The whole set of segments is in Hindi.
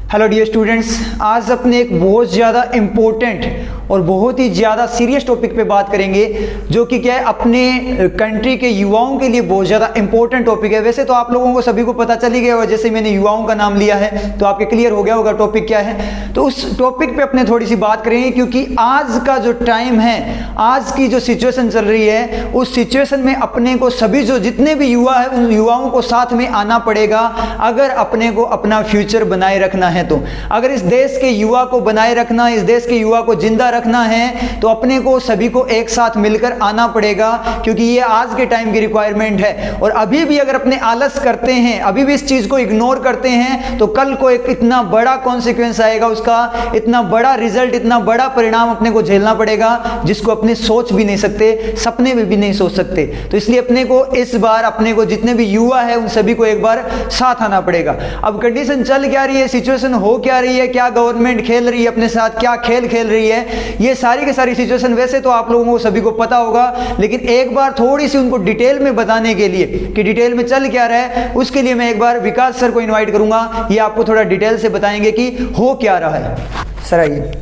हेलो डियर स्टूडेंट्स, आज अपने एक बहुत ज़्यादा इम्पोर्टेंट और बहुत ही ज़्यादा सीरियस टॉपिक पे बात करेंगे, जो कि क्या है अपने कंट्री के युवाओं के लिए बहुत ज़्यादा इम्पोर्टेंट टॉपिक है। वैसे तो आप लोगों को सभी को पता चल ही गया होगा, जैसे मैंने युवाओं का नाम लिया है तो आपके क्लियर हो गया होगा टॉपिक क्या है। तो उस टॉपिक पे अपने थोड़ी सी बात करेंगे, क्योंकि आज का जो टाइम है, आज की जो सिचुएशन चल रही है, उस सिचुएशन में अपने को सभी जो जितने भी युवा है उन युवाओं को साथ में आना पड़ेगा अगर अपने को अपना फ्यूचर बनाए रखना है। तो अगर इस देश के युवा को बनाए रखना, इस देश के युवा को जिंदा रखना है, तो अपने को सभी को एक साथ मिलकर आना पड़ेगा, क्योंकि ये आज के टाइम की रिक्वायरमेंट है। और अभी भी अगर अपने आलस करते हैं, अभी भी इस चीज को इग्नोर करते हैं, तो कल को एक इतना बड़ा कॉन्सिक्वेंस आएगा, उसका इतना बड़ा रिजल्ट, इतना बड़ा परिणाम अपने को झेलना पड़ेगा, जिसको अपने सोच भी नहीं सकते, सपने में भी नहीं सोच सकते। तो इसलिए अपने को इस बार अपने को जितने भी युवा है उन सभी को एक बार साथ आना पड़ेगा। अब कंडीशन चल क्या रही है, सिचुएशन हो क्या रही है, क्या गवर्नमेंट खेल रही है अपने साथ, क्या खेल खेल रही है, ये सारी की सारी सिचुएशन वैसे तो आप लोगों को सभी को पता होगा, लेकिन एक बार थोड़ी सी उनको डिटेल में बताने के लिए कि डिटेल में चल क्या रहा है, उसके लिए मैं एक बार विकास सर को इनवाइट करूंगा। ये आपको थोड़ा डिटेल से बताएंगे कि हो क्या रहा है। सर आइए।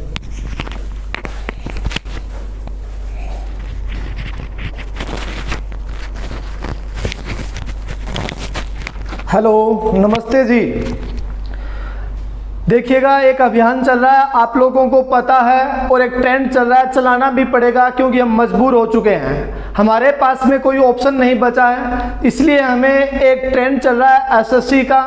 हेलो, नमस्ते जी। देखिएगा, एक अभियान चल रहा है, आप लोगों को पता है, और एक ट्रेंड चल रहा है, चलाना भी पड़ेगा क्योंकि हम मजबूर हो चुके हैं, हमारे पास में कोई ऑप्शन नहीं बचा है। इसलिए हमें एक ट्रेंड चल रहा है एसएससी का,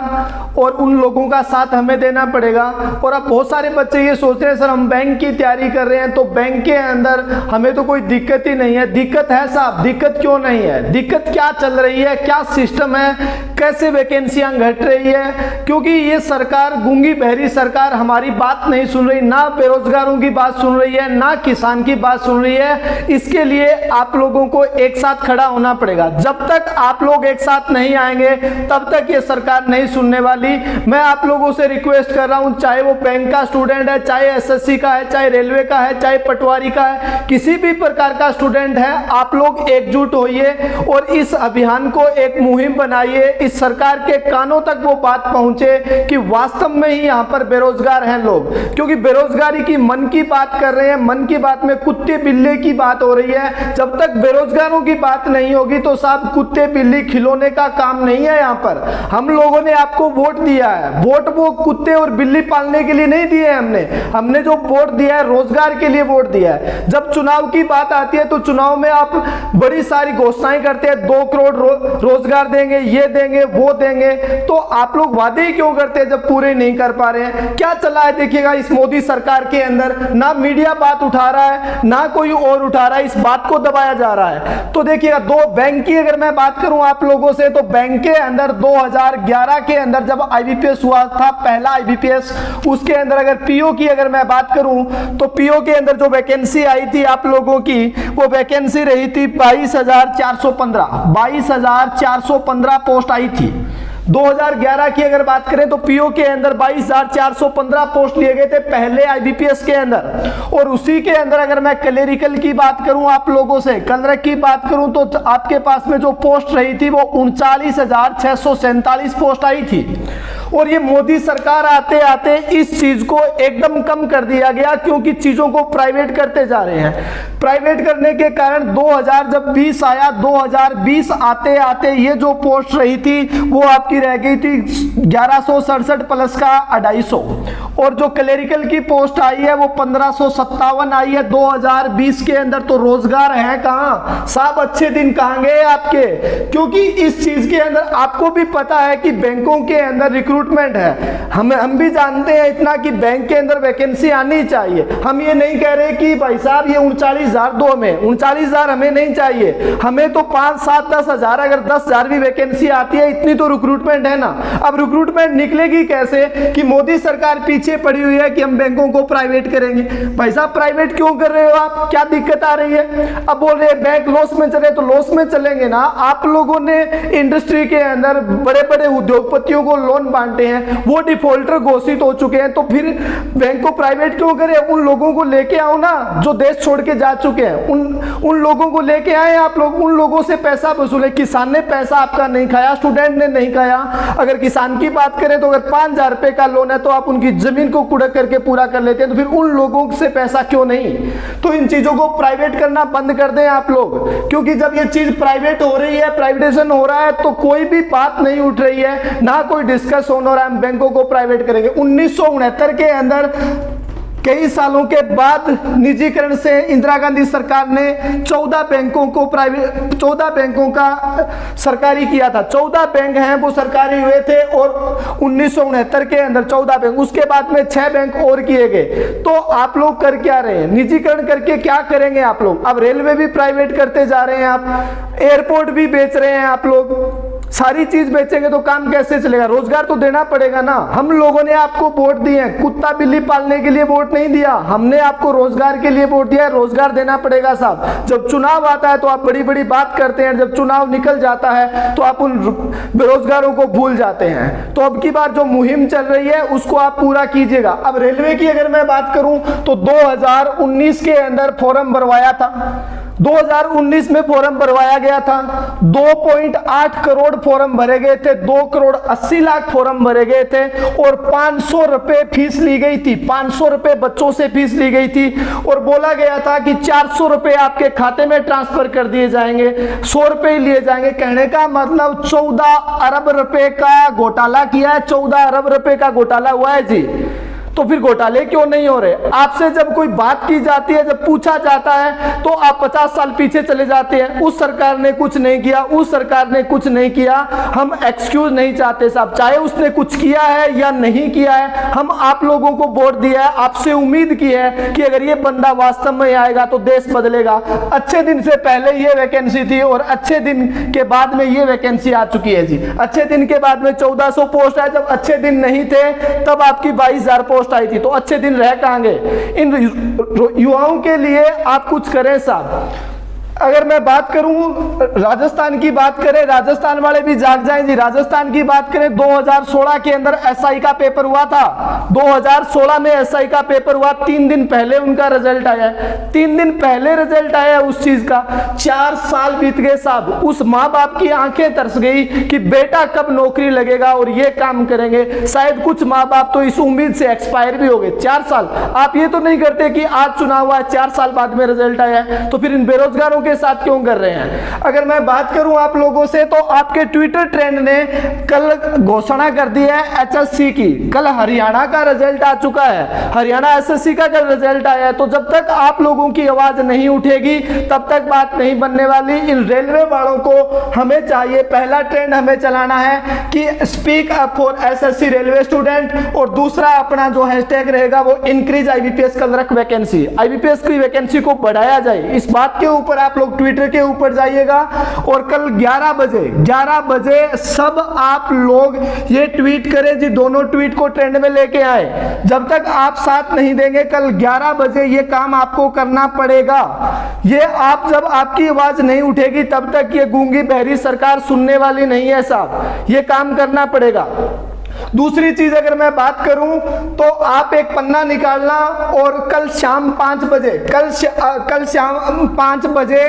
और उन लोगों का साथ हमें देना पड़ेगा। और अब बहुत सारे बच्चे ये सोचते हैं सर हम बैंक की तैयारी कर रहे हैं तो बैंक के अंदर हमें तो कोई दिक्कत ही नहीं है। दिक्कत है साहब, दिक्कत क्यों नहीं है, दिक्कत क्या चल रही है, क्या सिस्टम है, कैसे वैकेंसियां घट रही है, क्योंकि ये सरकार गूंगी बहरी सरकार हमारी बात नहीं सुन रही, ना बेरोजगारों की बात सुन रही है, ना किसान की बात सुन रही है। इसके लिए आप लोगों को एक साथ खड़ा होना पड़ेगा। जब तक आप लोग एक साथ नहीं आएंगे तब तक ये सरकार नहीं सुनने वाली। मैं आप लोगों से रिक्वेस्ट कर रहा हूं, चाहे वो बैंक का स्टूडेंट है, चाहे एसएससी का है, चाहे रेलवे का है, चाहे पटवारी का है, किसी भी प्रकार का स्टूडेंट है, आप लोग एकजुट होइए और इस अभियान को एक मुहिम बनाइए, इस सरकार के कानों तक वो बात पहुंचे कि वास्तव में ही यहाँ पर बेरोजगार हैं लोग। क्योंकि बेरोजगारी की मन की बात कर रहे हैं, मन की बात में कुत्ते बिल्ली की बात हो रही है। जब तक बेरोजगारों की बात नहीं होगी तो साहब कुत्ते बिल्ली खिलौने का काम नहीं है। यहाँ पर हम लोगों ने आपको वोट दिया है, वोट वो कुत्ते और बिल्ली पालने के लिए नहीं दिए, हमने जो वोट दिया है रोजगार के लिए वोट दिया है। जब चुनाव की बात आती है तो चुनाव में आप बड़ी सारी घोषणाएं करते हैं, 2 करोड़ रोजगार देंगे, ये देंगे, वो देंगे, तो आप लोग वादे ही क्यों करते हैं जब पूरे नहीं कर पा रहे हैं। क्या चला है देखिएगा इस मोदी सरकार के अंदर, ना मीडिया बात उठा रहा है, ना कोई और उठा रहा है, इस बात को दबाया जा रहा है। तो देखिएगा, 2 बैंक की अगर मैं बात करूं आप लोगों से, तो बैंक के अंदर 2011 के अंदर जब आईबीपीएस हुआ था, पहला आईबीपीएस, उसके अंदर अगर पीओ की अगर मैं बात करूं तो पीओ के अंदर जो वैकेंसी आई थी आप लोगों की, वो वैकेंसी रही थी 22,415 पोस्ट आई थी। 2011 की अगर बात करें तो पीओ के अंदर 22,415 पोस्ट लिए गए थे पहले आईबीपीएस के अंदर। और उसी के अंदर अगर मैं क्लेरिकल की बात करूं आप लोगों से, क्लर्क की बात करूं, तो आपके पास में जो पोस्ट रही थी वो 39,647 पोस्ट आई थी। और ये मोदी सरकार आते आते इस चीज को एकदम कम कर दिया गया, क्योंकि चीजों को प्राइवेट करते जा रहे हैं। प्राइवेट करने के कारण 2020 आया, 2020 आते आते ये जो पोस्ट रही थी वो आपकी रह गई थी 1167 प्लस का 250, और जो क्लेरिकल की पोस्ट आई है वो 1557 आई है 2020 के अंदर। तो रोजगार है कहां साहब, अच्छे दिन कहां गए आपके, क्योंकि इस चीज के अंदर आपको भी पता है कि बैंकों के अंदर रिक्रूटमेंट है, हम भी जानते हैं इतना कि बैंक के अंदर वैकेंसी आनी चाहिए। हम ये नहीं कह रहे कि भाई साहब ये 39,000 दो, हमें 39,000 हमें नहीं चाहिए, हमें तो 5, 7, 10,000, अगर 10,000 भी वैकेंसी आती है, इतनी तो रिक्रूटमेंट है ना। अब रिक्रूटमेंट निकलेगी कैसे कि मोदी सरकार पीछे पीछे पड़ी हुई है कि हम बैंकों को प्राइवेट करेंगे। भाई साहब प्राइवेट क्यों कर रहे हो आप, क्या दिक्कत आ रही है? अब बोल रहे बैंक लॉस में चले तो लॉस में चलेंगे ना। आप लोगों ने इंडस्ट्री के अंदर बड़े बड़े उद्योगपतियों को लोन बांटे हैं, वो डिफॉल्टर घोषित हो चुके हैं, तो फिर बैंक को प्राइवेट क्यों करें? उन लोगों को लेके आओ ना जो देश छोड़ के जा चुके हैं, उन लोगों को लेके आए आप लोग, उन लोगों से पैसा वसूले। किसान ने पैसा आपका नहीं खाया, स्टूडेंट ने नहीं खाया। अगर किसान की बात करें तो अगर 5,000 रुपए का लोन है तो आप उनकी जमीन को कुड़क करके पूरा कर लेते हैं, तो फिर उन लोगों से पैसा क्यों नहीं? तो इन चीजों को प्राइवेट करना बंद कर दें आप लोग, क्योंकि जब ये चीज प्राइवेट हो रही है, प्राइवेटाइजेशन हो रहा है, तो कोई भी बात नहीं उठ रही है, ना कोई डिस्कस हो रहा है हम बैंकों को प्राइवेट करेंगे। 1969 के अंदर कई सालों के बाद निजीकरण से इंदिरा गांधी सरकार ने 14 बैंकों को प्राइवेट, 14 बैंकों का सरकारी किया था। 14 बैंक हैं वो सरकारी हुए थे, और 1969 के अंदर 14 बैंक, उसके बाद में 6 बैंक और किए गए। तो आप लोग कर क्या रहे हैं? निजीकरण करके क्या करेंगे आप लोग? अब रेलवे भी प्राइवेट करते जा रहे हैं आप, एयरपोर्ट भी बेच रहे हैं आप लोग, सारी चीज बेचेंगे तो काम कैसे चलेगा? रोजगार तो देना पड़ेगा ना। हम लोगों ने आपको वोट दिए हैं, कुत्ता बिल्ली पालने के लिए वोट नहीं दिया, हमने आपको रोजगार के लिए वोट दिया है। रोजगार देना पड़ेगा साहब। जब चुनाव आता है तो आप बड़ी बड़ी बात करते हैं, जब चुनाव निकल जाता है तो आप उन बेरोजगारों को भूल जाते हैं। तो अब की बार जो मुहिम चल रही है उसको आप पूरा कीजिएगा। अब रेलवे की अगर मैं बात करूं तो 2019 के अंदर फॉर्म भरवाया था, 2019 में फॉर्म भरवाया गया था, 2.8 करोड़ फॉर्म भरे गए थे, 2 करोड़ 80 लाख फॉर्म भरे गए थे, और 500 रुपए फीस ली गई थी, 500 रुपए बच्चों से फीस ली गई थी, और बोला गया था कि 400 रुपए आपके खाते में ट्रांसफर कर दिए जाएंगे, 100 रुपए लिए जाएंगे। कहने का मतलब 14 अरब रुपए का घोटाला किया है, 14 अरब रुपए का घोटाला हुआ है जी। तो फिर घोटाले क्यों नहीं हो रहे? आपसे जब कोई बात की जाती है, जब पूछा जाता है तो आप 50 साल पीछे चले जाते हैं, उस सरकार ने कुछ नहीं किया, उस सरकार ने कुछ नहीं किया। हम एक्सक्यूज नहीं चाहते साहब, चाहे उसने कुछ किया है या नहीं किया है, हम आप लोगों को वोट दिया है, आपसे उम्मीद की है कि अगर ये बंदा वास्तव में आएगा तो देश बदलेगा। अच्छे दिन से पहले ये वैकेंसी थी और अच्छे दिन के बाद में ये वैकेंसी आ चुकी है जी। अच्छे दिन के बाद में 1400 पोस्ट है, जब अच्छे दिन नहीं थे तब आपकी 22,000 पोस्ट आई थी, तो अच्छे दिन रह कहां गए? इन युवाओं के लिए आप कुछ करें साहब। अगर मैं बात करूं राजस्थान की बात करें, राजस्थान वाले भी जाग जाएं जी। राजस्थान की बात करें, 2016 के अंदर एसआई का पेपर हुआ था, 2016 में एसआई का पेपर हुआ, 3 दिन पहले उनका रिजल्ट आया है, 3 दिन पहले रिजल्ट आया है उस चीज का। 4 साल बीत गए साहब, उस माँ बाप की आंखें तरस गई कि बेटा कब नौकरी लगेगा और ये काम करेंगे। शायद कुछ माँ बाप तो इस उम्मीद से एक्सपायर भी हो गए। 4 साल आप ये तो नहीं करते कि आज चुनाव हुआ, 4 साल बाद में रिजल्ट आया है, तो फिर इन बेरोजगारों के साथ क्यों कर रहे हैं? अगर मैं बात करूं आप लोगों से, तो आपके ट्विटर ट्रेंड ने कल घोषणा कर दी है एचएससी की। कल हरियाणा का रिजल्ट आ चुका है, हरियाणा एसएससी का कल रिजल्ट आया है। तो जब तक आप लोगों की आवाज नहीं उठेगी तब तक बात नहीं बनने वाली। इन रेलवे वालों को हमें चाहिए, पहला ट्रेंड हमें चलाना है कि speak up for SSC railway student, और दूसरा अपना जो हैशटैग रहेगा वो increase IBPS clerk vacancy, IBPS की वैकेंसी को बढ़ाया जाए। इस बात के ऊपर आप लोग ट्विटर के ऊपर जाइएगा, और कल 11 बजे सब आप लोग ये ट्वीट करें जी, दोनों ट्वीट को ट्रेंड में लेके आए। जब तक आप साथ नहीं देंगे, कल 11 बजे ये काम आपको करना पड़ेगा। ये आप जब आपकी आवाज नहीं उठेगी तब तक ये गूंगी बहरी सरकार सुनने वाली नहीं है साहब, ये काम करना पड़ेगा। दूसरी चीज अगर मैं बात करूं तो आप एक पन्ना निकालना, और कल शाम 5 बजे, कल शाम 5 बजे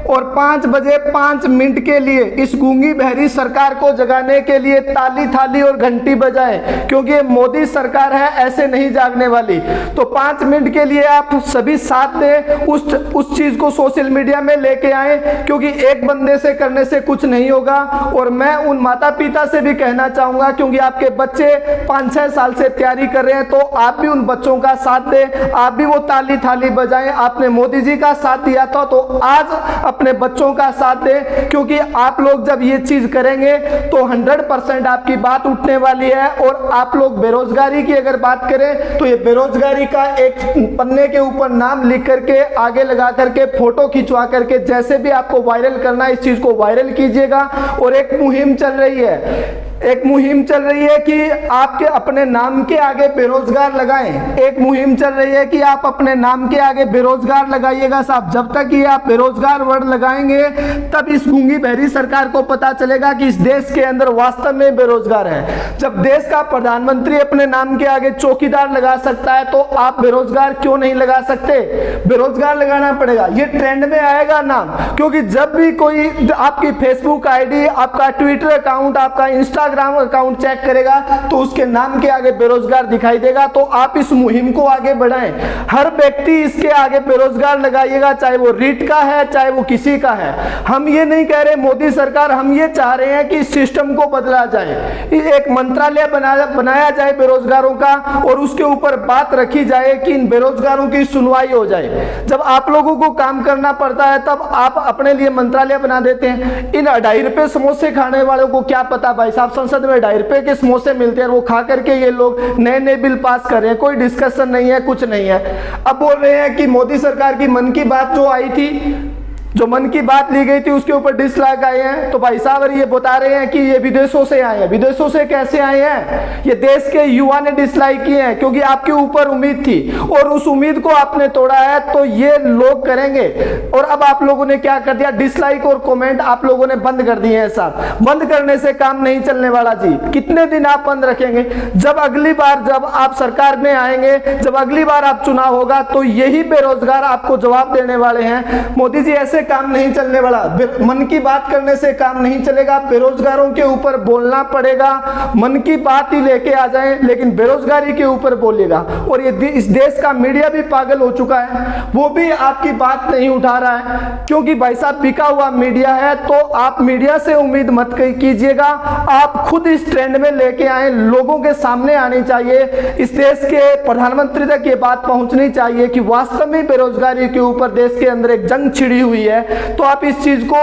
और 5 बजे 5 मिनट के लिए इस गूंगी बहरी सरकार को जगाने के लिए ताली थाली और घंटी बजाएं, क्योंकि ये मोदी सरकार है, ऐसे नहीं जागने वाली। तो 5 मिनट के लिए आप सभी साथ दें, उस चीज को सोशल मीडिया में लेके आए, क्योंकि एक बंदे से करने से कुछ नहीं होगा। और मैं उन माता पिता से भी कहना चाहूंगा, क्योंकि आपके बच्चे 5-6 साल से तैयारी कर रहे हैं, तो आप भी उन बच्चों का साथ दें, आप भी वो ताली थाली बजाएं। आपने मोदी जी का साथ दिया था, तो आज अपने बच्चों का साथ दें, क्योंकि आप लोग जब ये चीज करेंगे तो 100% आपकी बात उठने वाली है। और आप लोग बेरोजगारी की अगर बात करें तो ये बेरोजगारी का एक पन्ने के ऊपर नाम लिख करके आगे लगा करके फोटो खिंचवा करके जैसे भी आपको वायरल करना है, इस चीज को वायरल कीजिएगा। और एक मुहिम चल रही है, एक मुहिम चल रही है कि आपके अपने नाम के आगे बेरोजगार लगाएं। एक मुहिम चल रही है कि आप अपने नाम के आगे बेरोजगार लगाइएगा साहब। जब तक ये आप बेरोजगार वर्ड लगाएंगे तब इस गूंगी बहरी सरकार को पता चलेगा कि इस देश के अंदर वास्तव में बेरोजगार है। जब देश का प्रधानमंत्री अपने नाम के आगे चौकीदार लगा सकता है तो आप बेरोजगार क्यों नहीं लगा सकते? बेरोजगार लगाना पड़ेगा, ये ट्रेंड में आएगा नाम। क्योंकि जब भी कोई आपकी फेसबुक आईडी, आपका ट्विटर अकाउंट, आपका इंस्टाग्राम अकाउंट चेक करेगा तो उसके नाम के आगे बेरोजगार दिखाई देगा। तो आप इस मुहिम को आगे बढ़ाएं, हर व्यक्ति इसके आगे बेरोजगार लगाइएगा, चाहे वो रीट का है चाहे वो किसी का है। हम ये नहीं कह रहे मोदी सरकार, हम ये चाह रहे हैं कि इस सिस्टम को बदला जाए, एक मंत्रालय बनाया जाए बेरोजगारों का और उसके ऊपर बात रखी जाए कि इन बेरोजगारों की सुनवाई हो जाए। जब आप लोगों को काम करना पड़ता है तब आप अपने लिए मंत्रालय बना देते हैं। इन 2.5 रुपए समोसे खाने वालों को क्या पता भाई साहब, संसद में 2.5 रुपए के समोसे मिलते हैं, वो खा करके ये लोग नए नए बिल पास कर रहे हैं, कोई डिस्कशन नहीं है, कुछ नहीं है। अब बोल रहे हैं कि मोदी सरकार की मन की बात जो आई थी, जो मन की बात ली गई थी उसके ऊपर डिसलाइक आए हैं। तो भाई साहब ये बता रहे हैं कि ये विदेशों से आए हैं। विदेशों से कैसे आए हैं? ये देश के युवा ने डिसलाइक किए हैं क्योंकि आपके ऊपर उम्मीद थी और उस उम्मीद को आपने तोड़ा है तो ये लोग करेंगे। और अब आप लोगों ने क्या कर दिया, डिसलाइक और कमेंट आप लोगों ने बंद कर दिए हैं साहब। बंद करने से काम नहीं चलने वाला जी। कितने दिन आप बंद रखेंगे? जब अगली बार जब आप सरकार में आएंगे, जब अगली बार आप चुनाव होगा तो यही बेरोजगार आपको जवाब देने वाले हैं। मोदी जी ऐसे काम नहीं चलने वाला, मन की बात करने से काम नहीं चलेगा, बेरोजगारों के ऊपर बोलना पड़ेगा। मन की बात ही लेके आ जाए लेकिन बेरोजगारी के ऊपर बोलेगा। और ये इस देश का मीडिया भी पागल हो चुका है, वो भी आपकी बात नहीं उठा रहा है क्योंकि भाई साहब बिका हुआ मीडिया है। तो आप मीडिया से उम्मीद मत कीजिएगा, आप खुद इस ट्रेंड में लेके आए, लोगों के सामने आनी चाहिए। इस देश के प्रधानमंत्री तक ये बात पहुंचनी चाहिए कि वास्तव में बेरोजगारी के ऊपर देश के अंदर एक जंग छिड़ी हुई है। तो आप इस चीज को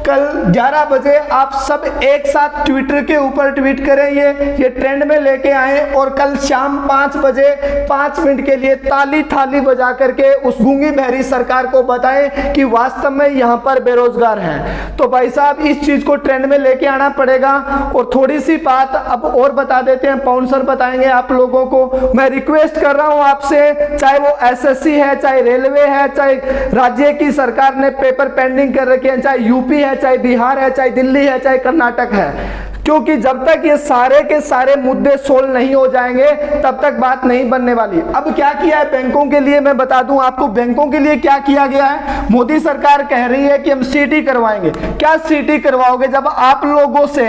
कल 11 बजे आप सब एक साथ ट्विटर के ऊपर ट्वीट करें, ये ट्रेंड में लेके आए और कल शाम 5 बजे 5 मिनट के लिए ताली थाली बजा करके उस गूंगी बहरी सरकार को बताएं कि वास्तव में यहां पर बेरोजगार हैं। तो भाई साहब इस चीज को ट्रेंड में लेके आना पड़ेगा। और थोड़ी सी बात अब और बता देते हैं, पवन सर बताएंगे आप लोगों को। मैं रिक्वेस्ट कर रहा हूं आपसे, चाहे वो एसएससी है, चाहे रेलवे है, चाहे राज्य की सरकार ने पेपर पेंडिंग कर रखे हैं, चाहे यूपी है, चाहे बिहार है, चाहे दिल्ली है, चाहे कर्नाटक है, क्योंकि जब तक ये सारे के सारे मुद्दे सोल्व नहीं हो जाएंगे तब तक बात नहीं बनने वाली। अब क्या किया है बैंकों के लिए, मैं बता दूं आपको बैंकों के लिए क्या किया गया है। मोदी सरकार कह रही है कि हम सीटी करवाएंगे। क्या सीटी करवाओगे? जब आप लोगों से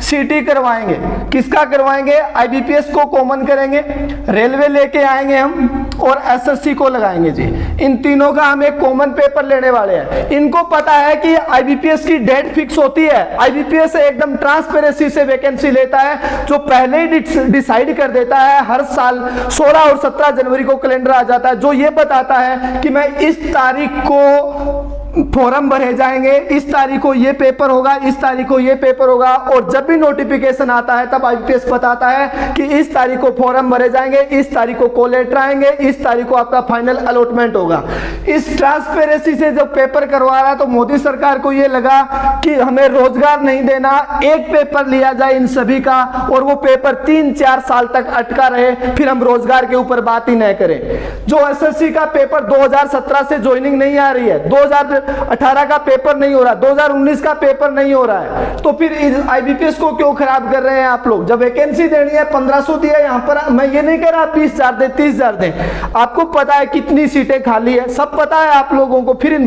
सीटी करवाएंगे, किसका करवाएंगे? आईबीपीएस को कॉमन करेंगे, रेलवे लेके आएंगे हम और एसएससी को लगाएंगे जी। इन तीनों का हम एक कॉमन पेपर लेने वाले हैं। इनको पता है कि आईबीपीएस की डेट फिक्स होती है, आईबीपीएस एकदम ट्रांसपेरेंसी से वैकेंसी लेता है, जो पहले ही डिसाइड कर देता है। हर साल 16 और 17 जनवरी को कैलेंडर आ जाता है जो ये बताता है कि मैं इस तारीख को फॉर्म भरे जाएंगे, इस तारीख को ये पेपर होगा, इस तारीख को ये पेपर होगा। और जब भी नोटिफिकेशन आता है तब आईपीएस बताता है कि इस तारीख को फॉर्म भरे जाएंगे, इस तारीख को कॉल लेटर आएंगे, इस तारीख को आपका फाइनल अलॉटमेंट होगा। इस ट्रांसपेरेंसी से जब पेपर करवा रहा तो मोदी सरकार को ये लगा कि हमें रोजगार नहीं देना, एक पेपर लिया जाए इन सभी का और वो पेपर 3-4 साल तक अटका रहे, फिर हम रोजगार के ऊपर बात ही नहीं करें। जो एसएससी का पेपर 2017 से ज्वाइनिंग नहीं आ रही है, 2018 का पेपर नहीं हो रहा, 2019 का पेपर नहीं हो रहा है, तो फिर आईबीपीएस को क्यों खराब कर रहे हैं आप लोग? जब वैकेंसी देनी है 1500 दिया, यहाँ पर मैं ये नहीं कह रहा 20,000 दे, 30,000 दे। आपको पता है कितनी सीटें खाली है, सब पता है आप लोगों को, फिर इन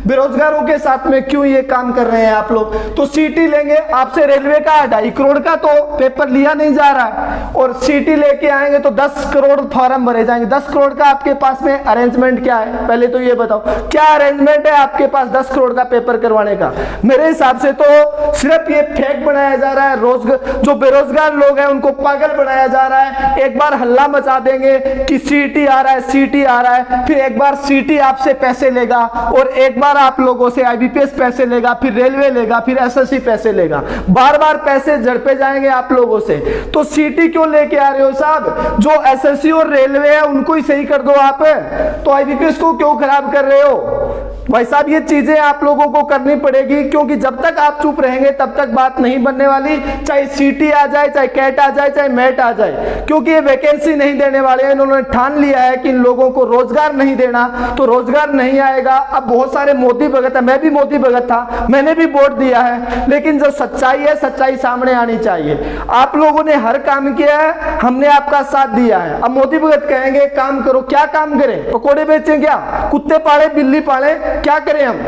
बेरोजगारों के साथ में क्यों ये काम कर रहे हैं आप लोग? तो सीटी लेंगे आपसे, रेलवे का 2.5 करोड़ का तो पेपर लिया नहीं जा रहा है और सीटी लेके आएंगे तो 10 करोड़ फॉर्म भरे जाएंगे। 10 करोड़ का आपके पास में अरेंजमेंट क्या है? पहले तो ये बताओ, क्या अरेंजमेंट है आपके पास 10 करोड़ का पेपर करवाने का? मेरे हिसाब से तो सिर्फ ये फेक बनाया जा रहा है, जो बेरोजगार लोग हैं उनको पागल बनाया जा रहा है। एक बार हल्ला मचा देंगे कि सीटी आ रहा है, सीटी आ रहा है, फिर एक बार सीटी आपसे पैसे लेगा और एक बार आप लोगों से आईबीपीएस पैसे लेगा, फिर रेलवे लेगा, फिर एसएससी पैसे लेगा, बार बार पैसे झड़पे जाएंगे आप लोगों से। तो सीटी क्यों लेके आ रहे हो साहब? जो एसएससी और रेलवे है उनको ही सही कर दो आप, तो आईबीपीएस को क्यों खराब कर रहे हो? भाई साहब ये चीजें आप लोगों को करनी पड़ेगी, क्योंकि जब तक आप चुप रहेंगे तब तक बात नहीं बनने वाली। चाहे सीटी आ जाए, चाहे कैट आ जाए, चाहे मैट आ जाए, क्योंकि ये वैकेंसी नहीं देने वाले हैं। इन्होंने ठान लिया है कि इन लोगों को रोजगार नहीं देना, तो रोजगार नहीं आएगा। अब बहुत सारे मोदी भगत है, मैं भी मोदी भगत था, मैंने भी वोट दिया है, लेकिन जो सच्चाई है, सच्चाई सामने आनी चाहिए। आप लोगों ने हर काम किया है, हमने आपका साथ दिया है। अब मोदी भगत कहेंगे काम करो, क्या काम करें? पकोड़े बेचें क्या? कुत्ते पाले, बिल्ली पाले, क्या करें हम?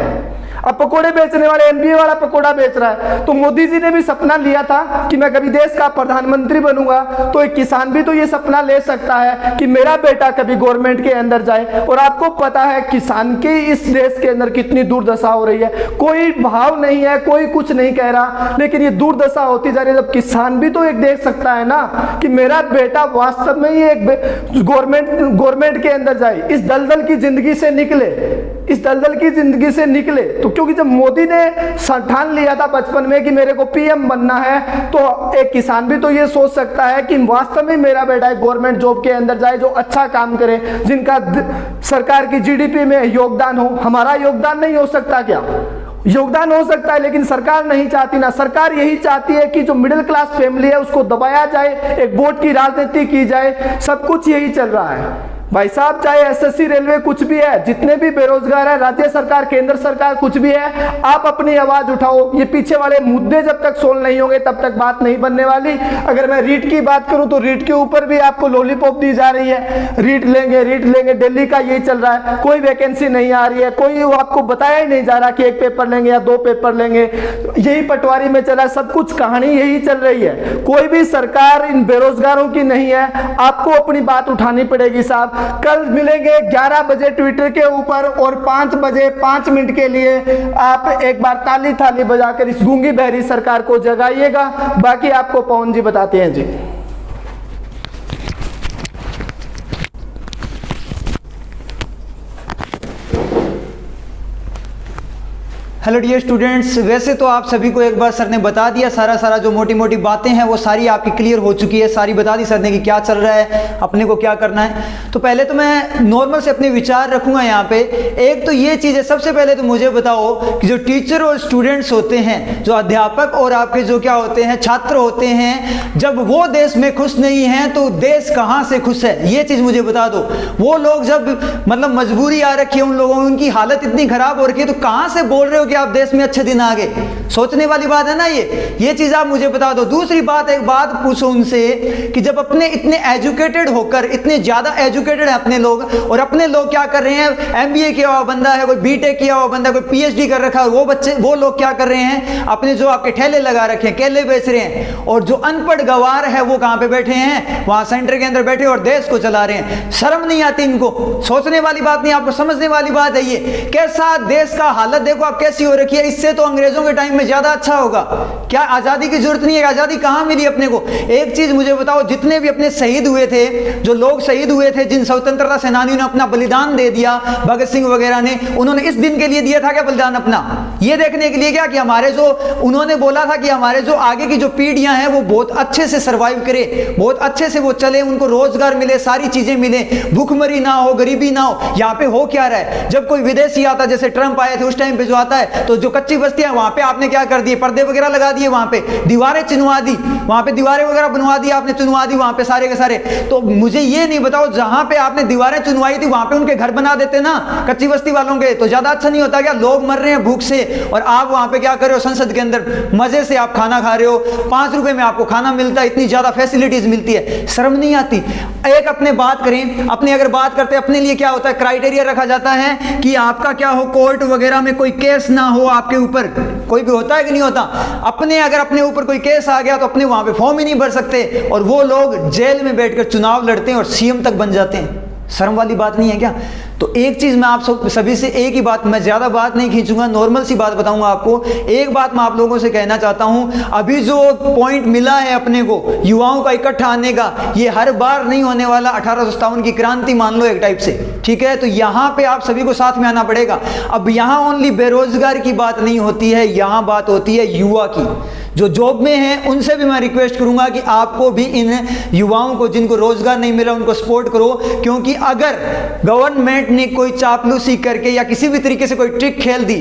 अब पकोड़े बेचने वाले, एमबीए वाला पकोड़ा बेच रहा है। तो मोदी जी ने भी सपना लिया था कि मैं कभी देश का प्रधानमंत्री बनूंगा, तो एक किसान भी तो ये सपना ले सकता है कि मेरा बेटा कभी गवर्नमेंट के अंदर जाए। और आपको पता है किसान के इस देश के अंदर कितनी दुर्दशा हो रही है, कोई भाव नहीं है, कोई कुछ नहीं कह रहा, लेकिन ये दुर्दशा होती जा रही है। जब किसान भी तो एक देख सकता है ना कि मेरा बेटा वास्तव में ही एक गवर्नमेंट के अंदर जाए, इस दलदल की जिंदगी से निकले, इस दलदल की जिंदगी से निकले। तो क्योंकि जब मोदी ने ठान लिया था बचपन में कि मेरे को पीएम बनना है, तो एक किसान भी तो ये सोच सकता है कि वास्तव में मेरा बेटा एक गवर्नमेंट जॉब के अंदर जाए, जो अच्छा काम करे, जिनका सरकार की जीडीपी में योगदान हो। हमारा योगदान नहीं हो सकता क्या? योगदान हो सकता है, लेकिन सरकार नहीं चाहती ना। सरकार यही चाहती है कि जो मिडिल क्लास फैमिली है उसको दबाया जाए, एक वोट की राजनीति की जाए, सब कुछ यही चल रहा है। भाई साहब, चाहे एसएससी, रेलवे, कुछ भी है, जितने भी बेरोजगार है, राज्य सरकार, केंद्र सरकार, कुछ भी है, आप अपनी आवाज उठाओ। ये पीछे वाले मुद्दे जब तक सोल्व नहीं होंगे तब तक बात नहीं बनने वाली। अगर मैं रीट की बात करूं तो रीट के ऊपर भी आपको लॉलीपॉप दी जा रही है, रीट लेंगे, दिल्ली का यही चल रहा है, कोई वैकेंसी नहीं आ रही है, कोई आपको बताया ही नहीं जा रहा कि एक पेपर लेंगे या 2 पेपर लेंगे, यही पटवारी में चला, सब कुछ कहानी यही चल रही है। कोई भी सरकार इन बेरोजगारों की नहीं है, आपको अपनी बात उठानी पड़ेगी साहब। कल मिलेंगे 11 बजे ट्विटर के ऊपर, और 5 बजे 5 मिनट के लिए आप एक बार ताली थाली बजाकर इस गूंगी बहरी सरकार को जगाइएगा। बाकी आपको पवन जी बताते हैं जी। हेलो डियर स्टूडेंट्स, वैसे तो आप सभी को एक बार सर ने बता दिया, सारा जो मोटी मोटी बातें हैं वो सारी आपकी क्लियर हो चुकी है, सारी बता दी सर ने कि क्या चल रहा है, अपने को क्या करना है। तो पहले तो मैं नॉर्मल से अपने विचार रखूंगा यहाँ पे। एक तो ये चीज़ है, सबसे पहले तो मुझे बताओ कि जो टीचर और स्टूडेंट्स होते हैं, जो अध्यापक और आपके जो क्या होते हैं, छात्र होते हैं, जब वो देश में खुश नहीं हैं तो देश कहाँ से खुश है, ये चीज़ मुझे बता दो। वो लोग जब मतलब मजबूरी आ रखी है उन लोगों की, उनकी हालत इतनी खराब हो रखी है, तो कहाँ से बोल रहे हो कि आप देश में अच्छे दिन आ गए? सोचने वाली बात है ना ये चीज आप मुझे बता दो। दूसरी बात, एक बात पूछो उनसे कि जब अपने इतने एजुकेटेड होकर, इतने ज्यादा एजुकेटेड है अपने लोग, और अपने लोग क्या कर रहे हैं, एमबीए किया हुआ बंदा है, कोई बीटेक किया हुआ बंदा है, कोई पीएचडी कर रखा है, वो लोग क्या कर रहे हैं, अपने जो आपके ठेले लगा रखे हैं, केले बेच रहे हैं, और जो अनपढ़ गवार है वो कहां पे बैठे हैं, वहां सेंटर के अंदर बैठे और देश को चला रहे हैं। शर्म नहीं आती इनको? सोचने वाली बात नहीं, आपको समझने वाली बात है। ये कैसा देश का हालत देखो आप कैसी हो रखी है। इससे तो अंग्रेजों के टाइम में ज्यादा अच्छा होगा। क्या आजादी की जरूरत नहीं है? आजादी कहां मिली अपने को? एक चीज मुझे बताओ, जितने भी अपने शहीद हुए थे, जो लोग शहीद हुए थे, जिन स्वतंत्रता सेनानियों ने अपना बलिदान दे दिया, भगत सिंह वगैरह ने, उन्होंने इस दिन के लिए दिया था क्या बलिदान अपना? ये देखने के लिए क्या कि हमारे जो, उन्होंने बोला था कि हमारे जो आगे की जो पीढ़ियां हैं वो बहुत अच्छे से सर्वाइव करे, बहुत अच्छे से वो चले, उनको रोजगार मिले, सारी चीजें मिले, भूखमरी ना हो, गरीबी ना हो। यहाँ पे हो क्या रहा है, जब कोई विदेशी आता, जैसे ट्रंप आए थे उस टाइम पे जो आता है, तो जो कच्ची बस्तियां वहां पे आपने क्या कर दिए, पर्दे वगैरह लगा दिए, वहां पे दीवारें चिनवा दी, वहां पे दीवारें वगैरह बनवा दी आपने, चुनवा दी वहां पे सारे के सारे। तो मुझे ये नहीं बताओ, जहां पे आपने दीवारें चुनवाई थी वहां पे उनके घर बना देते ना कच्ची बस्ती वालों के, तो ज्यादा अच्छा नहीं होता क्या? लोग मर रहे हैं भूख से और आप वहां पे क्या कर रहे हो, संसद के अंदर मजे से आप खाना खा रहे हो, 5 रुपए में आपको खाना मिलता है, इतनी ज्यादा फैसिलिटीज मिलती है, शर्म नहीं आती? एक अपने बात करें, अपने अगर बात करते हैं अपने लिए क्या होता है, क्राइटेरिया रखा जाता है कि आपका क्या हो, कोर्ट वगैरह में कोई केस ना हो आपके ऊपर। कोई भी होता है कि नहीं होता? अपने अगर अपने ऊपर कोई केस आ गया तो अपने वहां पे फॉर्म ही नहीं भर सकते, और वो लोग जेल में बैठकर चुनाव लड़ते हैं और सीएम तक बन जाते हैं। शर्म वाली बात नहीं है क्या? तो एक चीज मैं आप सभी से एक ही बात, मैं ज्यादा बात नहीं खींचूंगा, नॉर्मल सी बात बताऊंगा आपको। एक बात मैं आप लोगों से कहना चाहता हूं, अभी जो पॉइंट मिला है अपने को युवाओं का इकट्ठा आने का, ये हर बार नहीं होने वाला। 1857 की क्रांति मान लो एक टाइप से, ठीक है? तो यहां पे आप सभी को साथ में आना पड़ेगा। अब यहां ओनली बेरोजगार की बात नहीं होती है, यहां बात होती है युवा की। जो जॉब में हैं उनसे भी मैं रिक्वेस्ट करूंगा कि आपको भी इन युवाओं को जिनको रोजगार नहीं मिला उनको सपोर्ट करो, क्योंकि अगर गवर्नमेंट ने कोई चापलूसी करके या किसी भी तरीके से कोई ट्रिक खेल दी,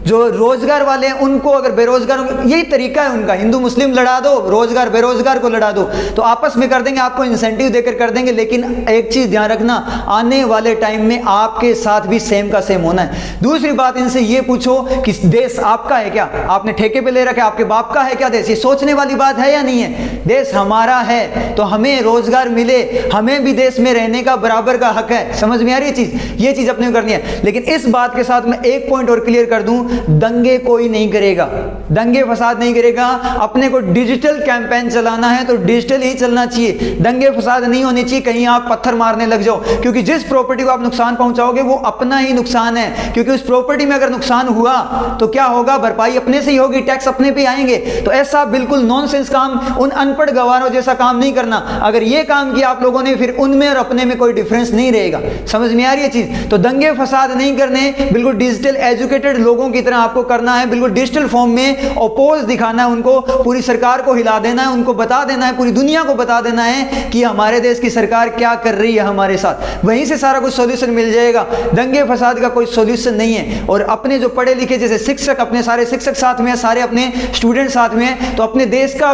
जो रोजगार वाले हैं उनको अगर बेरोजगार, यही तरीका है उनका, हिंदू मुस्लिम लड़ा दो, रोजगार बेरोजगार को लड़ा दो, तो आपस में कर देंगे, आपको इंसेंटिव देकर कर देंगे। लेकिन एक चीज ध्यान रखना, आने वाले टाइम में आपके साथ भी सेम का सेम होना है। दूसरी बात, इनसे ये पूछो कि देश आपका है क्या, आपने ठेके पे ले रखा है, आपके बाप का है क्या देश? ये सोचने वाली बात है या नहीं है? देश हमारा है तो हमें रोजगार मिले, हमें भी देश में रहने का बराबर का हक है। समझ में आ रही है चीज? ये चीज अपने को करनी है। लेकिन इस बात के साथ मैं एक पॉइंट और क्लियर कर दूं, दंगे कोई नहीं करेगा, दंगे फसाद नहीं करेगा। अपने को डिजिटल कैंपेन चलाना है तो डिजिटल ही चलना चाहिए, दंगे फसाद नहीं होने चाहिए। कहीं आप पत्थर मारने लग जाओ, क्योंकि जिस प्रॉपर्टी को आप नुकसान पहुंचाओगे वो अपना ही नुकसान है, क्योंकि उस प्रॉपर्टी में अगर नुकसान हुआ तो क्या होगा? भरपाई अपने से ही होगी, टैक्स अपने पे आएंगे। तो ऐसा बिल्कुल नॉनसेंस काम, उन अनपढ़ गवारों जैसा काम नहीं करना। अगर ये काम किया आप लोगों ने, फिर उनमें और अपने में कोई डिफरेंस नहीं रहेगा। समझ में आ रही है चीज? तो दंगे फसाद नहीं करने, बिल्कुल डिजिटल एजुकेटेड लोगों की तरह आपको करना है, बिल्कुल डिजिटल फॉर्म में अपोज दिखाना है उनको, पूरी सरकार को हिला देना है, उनको बता देना है, पूरी दुनिया को बता देना है कि हमारे देश की सरकार क्या कर रही है हमारे साथ। वहीं से सारा कुछ सॉल्यूशन मिल जाएगा। दंगे फसाद का कोई सॉल्यूशन नहीं है। और अपने जो पढ़े लिखे जैसे शिक्षक, अपने सारे शिक्षक साथ में, सारे अपने स्टूडेंट साथ में, तो अपने देश का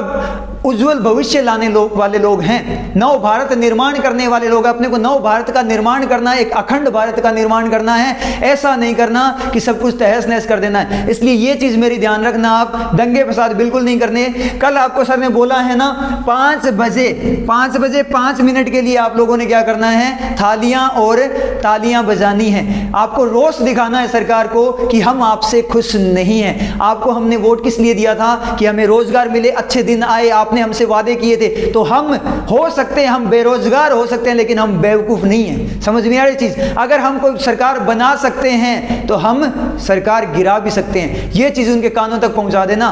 उज्जवल भविष्य लाने वाले लोग हैं, नव भारत निर्माण करने वाले लोग। अपने को नव भारत का निर्माण करना है, एक अखंड भारत का निर्माण करना है। ऐसा नहीं करना कि सब कुछ तहस नहस कर देना है। इसलिए ये चीज मेरी ध्यान रखना, आप दंगे फसाद बिल्कुल नहीं करने। कल आपको सर ने बोला है ना 5 बजे 5 मिनट के लिए आप लोगों ने क्या करना है? थालियां और तालियां बजानी है। आपको रोष दिखाना है सरकार को कि हम आपसे खुश नहीं हैं। आपको हमने वोट किस लिए दिया था? कि हमें रोजगार मिले, अच्छे दिन आए, आपने हमसे वादे किए थे। तो हम हो सकते हैं, हम बेरोजगार हो सकते हैं, लेकिन हम बेवकूफ नहीं हैं। समझ में आ रही चीज? अगर हम कोई सरकार बना सकते हैं तो हम सरकार गिरा भी सकते हैं। ये चीज उनके कानों तक पहुंचा देना।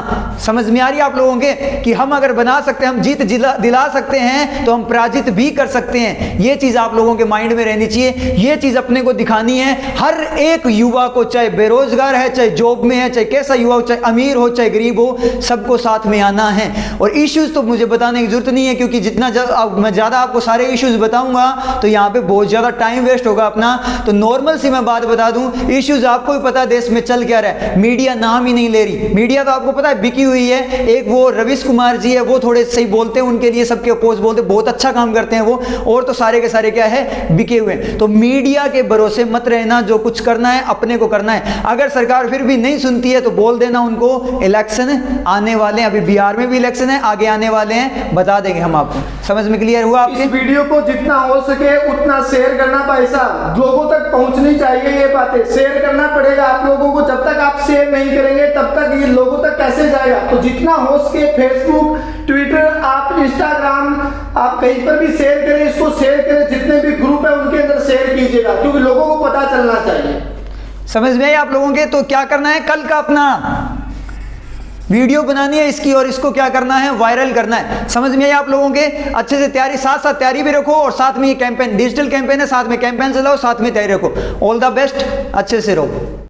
समझ में आ रही है आप लोगों के कि हम अगर बना सकते हैं, हम जीत दिला सकते हैं, तो हम पराजित भी कर सकते हैं। ये चीज आप लोगों के माइंड में रहनी चाहिए। ये चीज अपने को दिखानी है हर एक युवा को, चाहे बेरोजगार है, चाहे जॉब में है, चाहे कैसा युवा हो, चाहे अमीर हो, चाहे गरीब हो, सबको साथ में आना है। और इश्यूज तो मुझे बताने की जरूरत नहीं है, क्योंकि जितना मैं ज्यादा आपको सारे इश्यूज बताऊंगा तो यहाँ पे बहुत ज्यादा टाइम वेस्ट होगा अपना। तो नॉर्मल सी मैं बात बता दूं, इश्यूज आपको भी पता है देश में चल क्या रहा है। मीडिया नाम ही नहीं ले रही। मीडिया तो आपको पता है बिकी हुई है। एक वो रवीश कुमार जी है, वो थोड़े सही बोलते हैं, उनके लिए सबके अपोज बोलते, बहुत अच्छा काम करते हैं वो, और तो सारे के सारे क्या है? बिके हुए हैं। तो मीडिया के भरोसे मत रहना, जो कुछ करना है अपने को करना है। अगर सरकार फिर भी नहीं सुनती है तो बोल देना उनको, इलेक्शन आने वाले हैं, अभी बिहार में भी इलेक्शन है, आगे आने वाले हैं, बता देंगे हम आपको। समझ में क्लियर हुआ आपके? इस वीडियो को जितना हो सके उतना शेयर करना भाई साहब, लोगों तक पहुंचनी चाहिए ये बातें, शेयर करना पड़ेगा आप लोगों को। जब तक आप शेयर नहीं करेंगे तब तक ये लोगों तक कैसे जाएगा? तो जितना हो सके फेसबुक, ट्विटर, आप इंस्टाग्राम, आप कहीं पर भी शेयर करें, इसको शेयर करें, जितने भी ग्रुप है उनके अंदर शेयर कीजिएगा, क्योंकि लोगों को पता चलना चाहिए। समझ में आए आप लोगों के? तो क्या करना है? कल का अपना वीडियो बनानी है इसकी, और इसको क्या करना है? वायरल करना है। समझ में आए आप लोगों के? अच्छे से तैयारी, साथ साथ तैयारी भी रखो, और साथ में ये कैंपेन, डिजिटल कैंपेन है, साथ में कैंपेन चलाओ, साथ में तैयारी रखो। ऑल द बेस्ट, अच्छे से रहो।